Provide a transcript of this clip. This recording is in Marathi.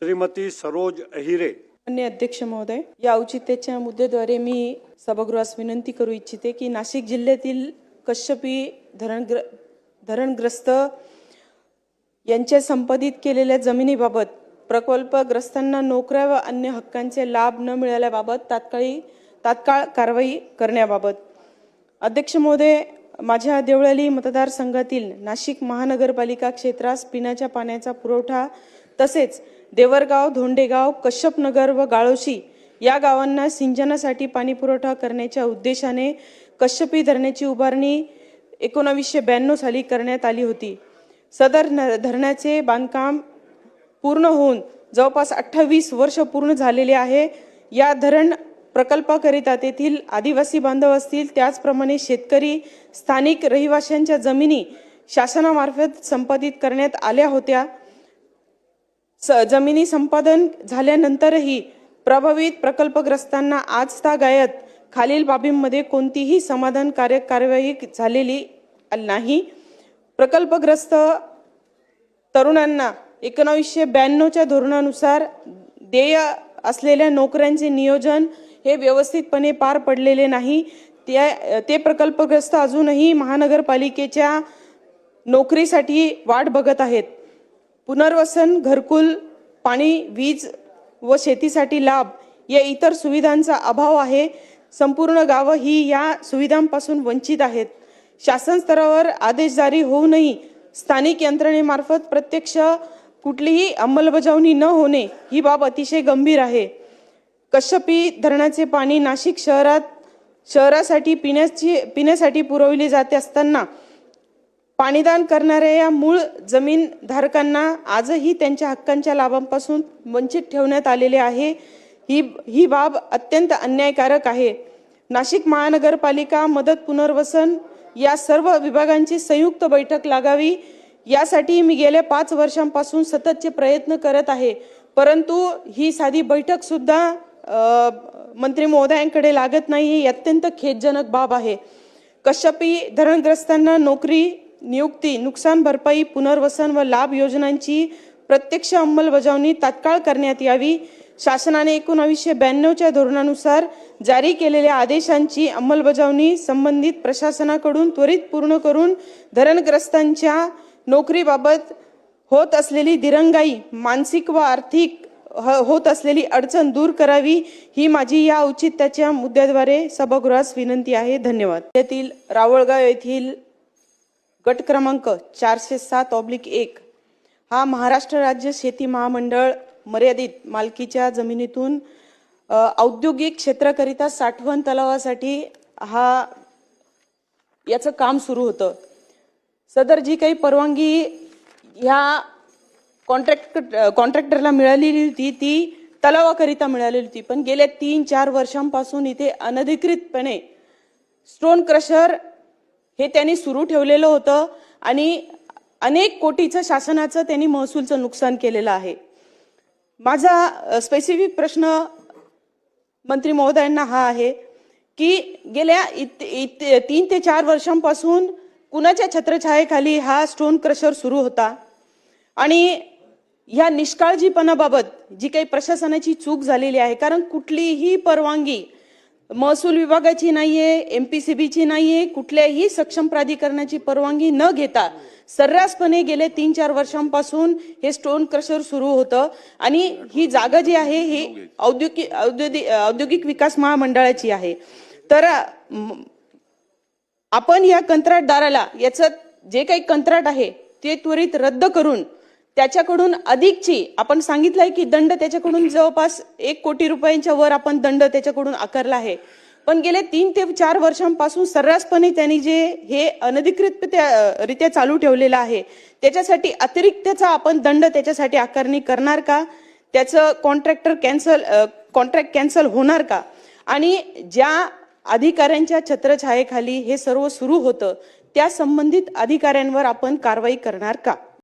श्रीमती सरोज अहिरे. माननीय अध्यक्ष महोदय, या औचित्याच्या मुद्द्याद्वारे मी सभागृहास विनंती करू इच्छिते की नाशिक जिल्ह्यातील कश्यपी धरणग्रस्त यांच्या संपादित केलेल्या जमिनीबाबत प्रकल्पग्रस्तांना नोकऱ्या व अन्य हक्कांचे लाभ न मिळाल्याबाबत तात्काळ कारवाई करण्याबाबत. अध्यक्ष महोदय, माझ्या देवळाली मतदारसंघातील नाशिक महानगरपालिका क्षेत्रास पिण्याच्या पाण्याचा पुरवठा तसेच देवरगाव, धोंडेगाव, कश्यपनगर व गाळोशी या गावांना सिंचनासाठी पाणी पुरवठा करण्याच्या उद्देशाने कश्यपी धरणाची उभारणी 1992 साली करण्यात आली होती. सदर धरणाचे बांधकाम पूर्ण होऊन जवळपास 28 वर्ष पूर्ण झालेले आहे. या धरण प्रकल्पाकरिता तेथील आदिवासी बांधव असतील, त्याचप्रमाणे शेतकरी, स्थानिक रहिवाशांच्या जमिनी शासनामार्फत संपादित करण्यात आल्या होत्या. जमिनी संपादन झाल्यानंतरही प्रभावित प्रकल्पग्रस्तांना आजतागायत खालील बाबींमध्ये कोणतीही समाधानकारक कार्यवाही झालेली नाही. प्रकल्पग्रस्त तरुणांना 1992च्या धोरणानुसार देय असलेल्या नोकऱ्यांचे नियोजन हे व्यवस्थितपणे पार पडलेले नाही. ते प्रकल्पग्रस्त अजूनही महानगरपालिकेच्या नोकरीसाठी वाट बघत आहेत. पुनर्वसन, घरकुल, पाणी, वीज व शेतीसाठी लाभ या इतर सुविधांचा अभाव आहे. संपूर्ण गावं ही या सुविधांपासून वंचित आहेत. शासन स्तरावर आदेश जारी होऊनही स्थानिक यंत्रणेमार्फत प्रत्यक्ष कुठलीही अंमलबजावणी न होणे ही बाब अतिशय गंभीर आहे. कश्यपी धरणाचे पाणी नाशिक शहरासाठी पिण्यासाठी पुरवले जाते असताना पाणीदान करणाऱ्या या मूळ जमीन धारकांना आजही त्यांच्या हक्कांच्या लाभांपासून वंचित ठेवण्यात आलेले आहे. ही बाब अत्यंत अन्यायकारक आहे. नाशिक महानगरपालिका मदत पुनर्वसन या सर्व विभागांची संयुक्त बैठक लागावी यासाठी मी गेल्या 5 वर्षांपासून सततचे प्रयत्न करत आहे, परंतु ही साधी बैठक सुद्धा मंत्री महोदयांकडे लागत नाही. ही अत्यंत खेदजनक बाब आहे. कश्यपी धरणग्रस्तांना नोकरी, नियुक्ती, नुकसान भरपाई, पुनर्वसन व लाभ योजनांची प्रत्यक्ष अंमलबजावणी तात्काळ करण्यात यावी. शासनाने 1992च्या धोरणानुसार जारी केलेल्या आदेशांची अंमलबजावणी संबंधित प्रशासनाकडून त्वरित पूर्ण करून धरणग्रस्तांच्या नोकरीबाबत होत असलेली दिरंगाई, मानसिक व आर्थिक होत असलेली अडचण दूर करावी, ही माझी या औचित्याच्या मुद्द्याद्वारे सभागृहास विनंती आहे. धन्यवाद. येथील रावळगाव येथील गट क्रमांक 407/1 हा महाराष्ट्र राज्य शेती महामंडळ मर्यादित मालकीच्या जमिनीतून औद्योगिक क्षेत्राकरिता साठवण तलावासाठी याचं काम सुरू होतं. सदर जी काही परवानगी ह्या कॉन्ट्रॅक्टरला मिळालेली होती ती तलावाकरिता मिळालेली होती, पण गेल्या 3-4 वर्षांपासून इथे अनधिकृतपणे स्टोन क्रशर हे त्यांनी सुरू ठेवलेलं होतं आणि अनेक कोटीचं शासनाचं त्यांनी महसूलचं नुकसान केलेलं आहे. माझा स्पेसिफिक प्रश्न मंत्री महोदयांना हा आहे की गेल्या 3 ते 4 वर्षांपासून कुणाच्या छत्रछायेखाली हा स्टोन क्रशर सुरू होता आणि ह्या निष्काळजीपणाबाबत जी काही प्रशासनाची चूक झालेली आहे, कारण कुठलीही परवानगी महसूल विभागाची नाहीये, MPCBची नाहीये, कुठल्याही सक्षम प्राधिकरणाची परवानगी न घेता सर्रासपणे गेले 3-4 वर्षांपासून हे स्टोन क्रशर सुरू होतं आणि ही जागा जी आहे ही औद्योगिक विकास महामंडळाची आहे. तर आपण या कंत्राटदाराला याचं जे काही कंत्राट आहे ते त्वरित रद्द करून त्याच्याकडून अधिकची आपण सांगितलंय की दंड त्याच्याकडून जवळपास 1 कोटी रुपयांच्या वर आपण दंड त्याच्याकडून आकारला आहे, पण गेले 3 ते 4 वर्षांपासून सर्रासपणे त्यांनी जे हे अनधिकृतरित्या चालू ठेवलेलं आहे त्याच्यासाठी अतिरिक्तचा आपण दंड त्याच्यासाठी आकारणी करणार का? त्याचं कॉन्ट्रॅक्ट कॅन्सल होणार का? आणि ज्या अधिकाऱ्यांच्या छत्रछायेखाली हे सर्व सुरू होतं त्या संबंधित अधिकाऱ्यांवर आपण कारवाई करणार का?